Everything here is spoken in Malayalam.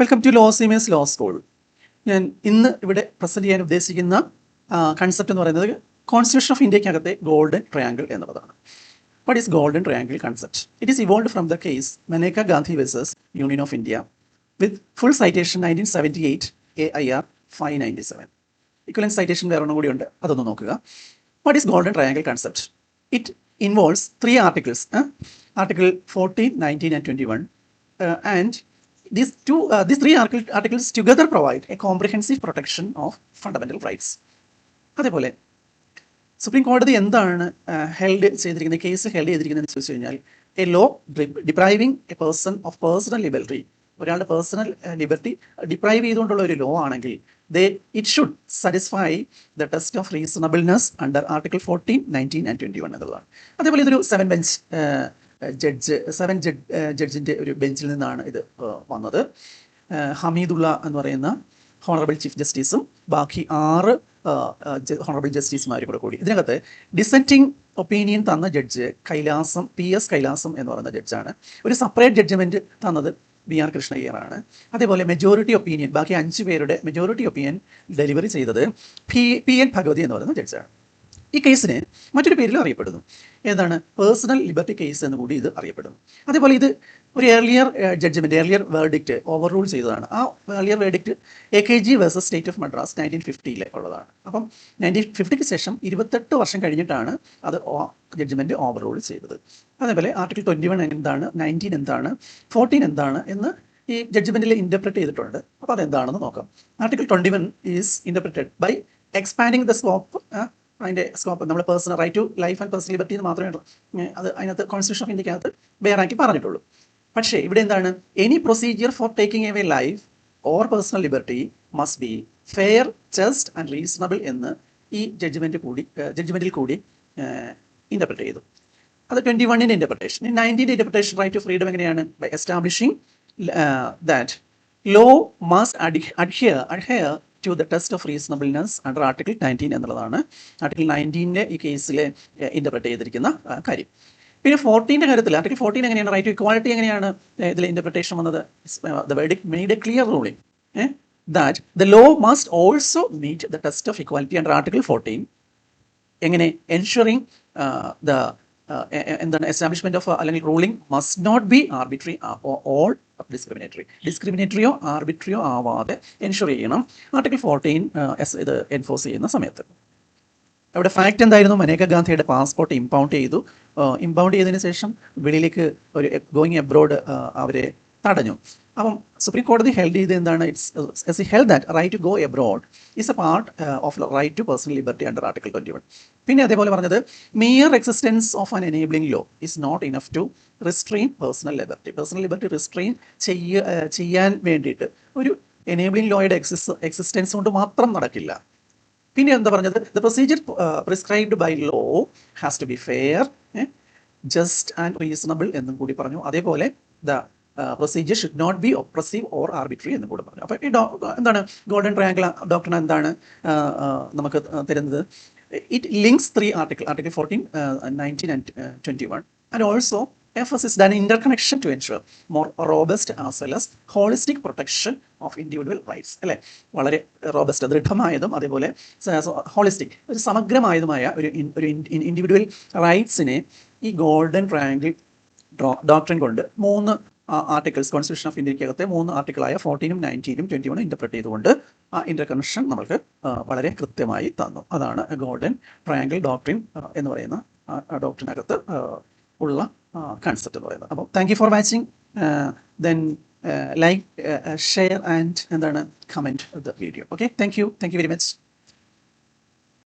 Welcome to law Seemers law school. ഞാൻ ഇന്ന് ഇവിടെ പ്രസൻറ്റ് ചെയ്യാൻ ഉദ്ദേശിക്കുന്ന കൺസെപ്റ്റ് എന്ന് പറയുന്നത് കോൺസ്റ്റിറ്റ്യൂഷൻ ഓഫ് ഇന്ത്യക്കകത്തെ ഗോൾഡൻ ട്രയാങ്കിൾ എന്നുള്ളതാണ്. What is golden triangle concept? It is evolved from the case Maneka Gandhi versus Union of India with full citation 1978 AIR 597. Equivalent citation വേറെ ഒന്നും കൂടിയുണ്ട്, അതൊന്ന് നോക്കുക. What is golden triangle concept? It involves 3 articles, Article 14, 19 and 21, and these 3 articles together provide a comprehensive protection of fundamental rights. അതേപോലെ സുപ്രീം കോടതി എന്താണ് ഹെൽഡ് ചെയ്തിരിക്കുന്നത്, കേസ് ഹെൽഡ് ചെയ്തിരിക്കുന്നതെന്ന് ചോദിച്ചു കഴിഞ്ഞാൽ, a law depriving a person of personal liberty, ഒരാളുടെ പേഴ്സണൽ ലിബർട്ടി ഡിപ്രൈവ് ചെയ്തുകൊണ്ടുള്ള ഒരു ലോ ആണെങ്കിൽ it should satisfy the test of reasonableness under article 14, 19 and 21 എന്നുള്ളതാണ്. അതേപോലെ ഇതൊരു 7 ജഡ്ജിൻ്റെ ഒരു ബെഞ്ചിൽ നിന്നാണ് ഇത് വന്നത്. ഹമീദുള്ള എന്ന് പറയുന്ന ഹോണറബിൾ ചീഫ് ജസ്റ്റിസും ബാക്കി 6 ഹോണറബിൾ ജസ്റ്റിസുമാരും കൂടി. ഇതിനകത്ത് ഡിസെൻറ്റിംഗ് ഒപ്പീനിയൻ തന്ന ജഡ്ജ് PS കൈലാസം എന്ന് പറയുന്ന ജഡ്ജാണ്. ഒരു സെപ്പറേറ്റ് ജഡ്ജ്മെൻറ്റ് തന്നത് BR കൃഷ്ണയ്യറാണ്. അതേപോലെ മെജോറിറ്റി ഒപ്പീനിയൻ, ബാക്കി 5 പേരുടെ മെജോറിറ്റി ഒപ്പീനിയൻ ഡെലിവറി ചെയ്തത് PN ഭഗവതി എന്ന് പറയുന്ന ജഡ്ജാണ്. ഈ കേസിന് മറ്റൊരു പേരിലും അറിയപ്പെടുന്നു. ഏതാണ്? പേഴ്സണൽ ലിബർട്ടി കേസ് എന്ന് കൂടി ഇത് അറിയപ്പെടുന്നു. അതേപോലെ ഇത് ഒരു earlier judgment, earlier verdict overrule ചെയ്തതാണ്. ആ earlier verdict AKG versus state of Madras 1950 ഉള്ളതാണ്. അപ്പം 1950 ശേഷം 28 വർഷം കഴിഞ്ഞിട്ടാണ് അത് ജഡ്ജ്മെൻറ്റ് ഓവർ റൂൾ ചെയ്തത്. അതേപോലെ ആർട്ടിക്കിൾ 21 എന്താണ്, 19 എന്താണ്, 14 എന്താണ് എന്ന് ഈ ജഡ്ജ്മെൻറ്റിൽ ഇൻ്റർപ്രറ്റ് ചെയ്തിട്ടുണ്ട്. അപ്പോൾ അതെന്താണെന്ന് നോക്കാം. Article 21 is interpreted by expanding the scope. അതിൻ്റെ സ്കോപ്പ് നമ്മൾ personal right to life and personal liberty എന്ന് മാത്രമേ അത് അതിനകത്ത് കോൺസ്റ്റിറ്റ്യൂഷൻ ഓഫ് ഇന്ത്യക്കകത്ത് വേറാക്കി പറഞ്ഞിട്ടുള്ളൂ. പക്ഷേ ഇവിടെ എന്താണ്? Any procedure for taking away life or personal liberty must be fair, just and reasonable എന്ന് ഈ ജഡ്ജ്മെൻറ്റിൽ കൂടി ഇൻ്റർപ്രറ്റ് ചെയ്തു. അത് 21-ൻ്റെ ഇൻ്റർപ്രിട്ടേഷൻ. 19-ൻ്റെ ഇൻ്റർപ്രിട്ടേഷൻ റൈറ്റ് ടു ഫ്രീഡം എങ്ങനെയാണ്? By establishing that law must adhere to the test of reasonableness under article 19 എന്നുള്ളതാണ് ആർട്ടിക്കിൾ 19-ൻ്റെ ഈ കേസിൽ ഇൻ്റർപ്രറ്റ് ചെയ്തിരിക്കുന്ന കാര്യം. പിന്നെ 14-ൻ്റെ കാര്യത്തിൽ ആർട്ടിക്കിൾ 14 എങ്ങനെയാണ്? റൈറ്റ് ടു ഇക്വാളിറ്റി എങ്ങനെയാണ് ഇതിൽ ഇൻ്റർപ്രിട്ടേഷൻ വന്നത്? The verdict made a clear ruling that the law must also meet the test of equality under article 14. എങ്ങനെ? എൻഷുറിംഗ് ദ എന്താണ് എസ്റ്റാബ്ലിഷ്മെന്റ് ഓഫ് അല്ലെങ്കിൽ ruling must not be arbitrary or ഡിസ്ക്രിമിനേറ്ററിയോ ആർബിട്രറിയോ ആവാതെ എൻഷുർ ചെയ്യണം ആർട്ടിക്കിൾ 14 ഇത് എൻഫോഴ്സ് ചെയ്യുന്ന സമയത്ത്. അവിടെ ഫാക്റ്റ് എന്തായിരുന്നു? മനേക ഗാന്ധിയുടെ പാസ്പോർട്ട് ഇമ്പൗണ്ട് ചെയ്തതിന് ശേഷം വെളിയിലേക്ക് ഒരു ഗോയിങ് എബ്രോഡ് അവരെ തടഞ്ഞു. അപ്പം സുപ്രീം കോടതി ഹെൽഡ് ചെയ്ത് എന്താണ്? It's held that right to go abroad is a part of right to personal liberty under article 21. പിന്നെ അതേപോലെ പറഞ്ഞത് mere existence of an enabling law is not enough to restrain personal liberty restrain ചെയ്യാൻ വേണ്ടിയിട്ട് ഒരു എനേബിളിംഗ് ലോയുടെ എക്സിസ്റ്റൻസ് കൊണ്ട് മാത്രം നടക്കില്ല. പിന്നെ എന്താ പറഞ്ഞത്? The procedure prescribed by law has to be fair, just and reasonable എന്നും കൂടി പറഞ്ഞു. അതേപോലെ the procedure should not be oppressive or arbitrary എന്നും കൂടെ പറഞ്ഞു. അപ്പോൾ ഈ എന്താണ് ഗോൾഡൻ ട്രയാങ്കിൾ ഡോക്ടറിന് എന്താണ് നമുക്ക് തരുന്നത്? It links 3 articles, Article 14, 19 and 21, and also emphasizes an interconnection to ensure more robust as well as holistic protection of individual rights. അല്ലേ? വളരെ റോബസ്റ്റ്, ദൃഢമായതും അതേപോലെ ഹോളിസ്റ്റിക്, ഒരു സമഗ്രമായതുമായ ഒരു ഇൻഡിവിജ്വൽ റൈറ്റ്സിനെ ഈ ഗോൾഡൻ ട്രയാങ്കിൾ ഡോക്ട്രിൻ കൊണ്ട് 3 ആർട്ടിക്കിൾസ്, കോൺസ്റ്റിറ്റ്യൂഷൻ ഓഫ് ഇന്ത്യക്കകത്തെ 3 ആർട്ടിക്കിളായ 14, 19, 21 ഇൻ്റർപ്രറ്റ് ചെയ്തുകൊണ്ട് ആ ഇൻ്റർകണക്ഷൻ നമ്മൾക്ക് വളരെ കൃത്യമായി തന്നു. അതാണ് ഗോൾഡൻ ട്രയാങ്കിൾ ഡോക്ട്രിൻ എന്ന് പറയുന്ന ഡോക്ട്രിനകത്ത് ഉള്ള കൺസെപ്റ്റ് എന്ന് പറയുന്നത്. അപ്പോൾ thank you for watching. Then like, share and എന്താണ് comment the video. Okay, thank you very much.